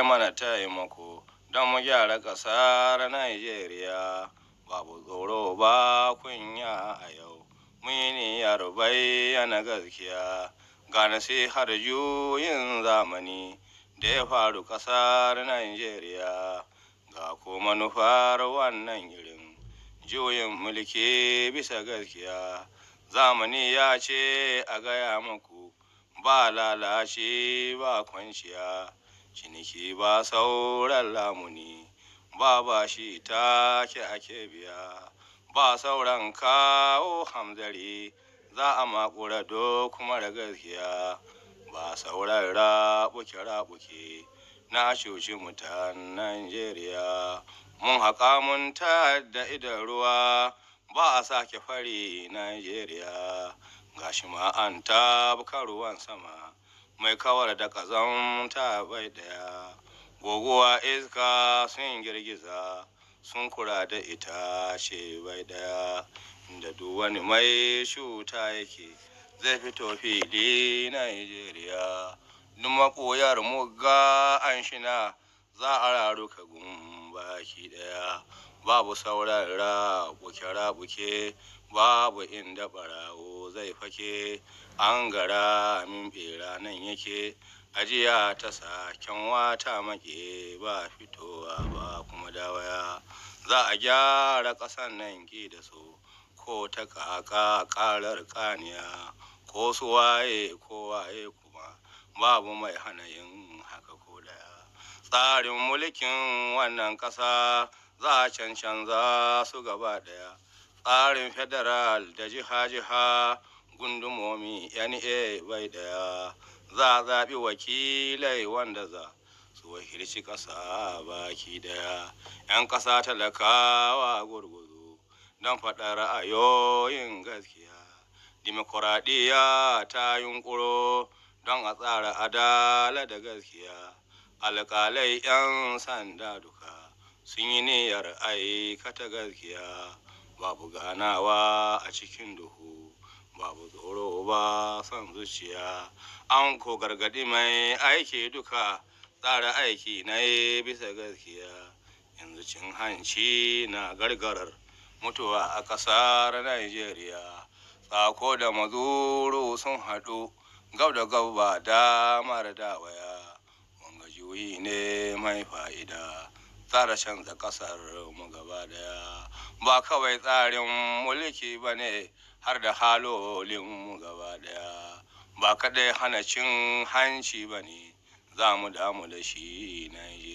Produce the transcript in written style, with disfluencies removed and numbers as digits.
mana taimako don mu gyara ƙasar Najeriya. Babu tsoro ba kunya a yau, mun yi niyyar bayyana gaskiya. Ga nasihar juyin zamani da ya faru ƙasar Najeriya. Ga ko manufar wannan irin juyin mulki bisa gaskiya. Zamani ya ce a gaya muku, ba lalace ba kwanciya, ciniki ba sauran lamuni, ba bashi take ake biya, ba sauran kawo hamzari, za a makura kuma da gaskiya, ba sauran rabuke na cuci mutan Najeriya. Mun haƙa mun da idan ruwa, ba a sake fari Najeriya. Gashi ma an tabka ruwan sama mai kawar da ƙazanta bai ɗaya. Guguwa iska sun girgiza, sun kura da itace bai ɗaya. Da duk wani mai shuta yake zai fito fili Najeriya. Duk maƙoyar mugga an shina, za a raruka baki ɗaya. Babu sauran rabuke, babu inda ɓarawo zai fake. An gara min ɓera nan yake, ajiya ta saken wata make, ba fitowa ba kuma dawaya. Za a gyara ƙasan nan ki da so, ko ta kaka ƙarar ƙaniya, ko su waye ko waye kuma, babu mai hana yin haka ko daya. Tsarin mulkin wannan ƙasa za a canza su gaba ɗaya. Tsarin federal da jiha-jiha, gundumomi NA bai ɗaya. Za a zaɓi wakilai wanda za su wakilci ƙasa baki ɗaya. 'Yan ƙasa talakawa gurguzu don faɗar ra'ayoyin gaskiya. Dimokuraɗiyya ta yunƙuro don a tsara adala da gaskiya. Alƙalai 'yan sanda duka sun yi niyyar aikata gaskiya. Babu ganawa a cikin duhu, babu tsoro ba son zuciya. An ko gargaɗi mai aiki duka, tsara aiki na bisa gaskiya. Yanzu cin hanci na gargarar mutuwa a ƙasar Najeriya. Tsako da mazuru sun haɗu, gab da gab ba damar dawaya. Wanga juyi ne mai fa'ida, tsara canza ƙasar mu gaba daya. Ba kawai tsarin mulki ba ne, har da halolin mu gaba daya. Ba kaɗai hana cin hanci ba ne, za mu damu da shi Najeriya.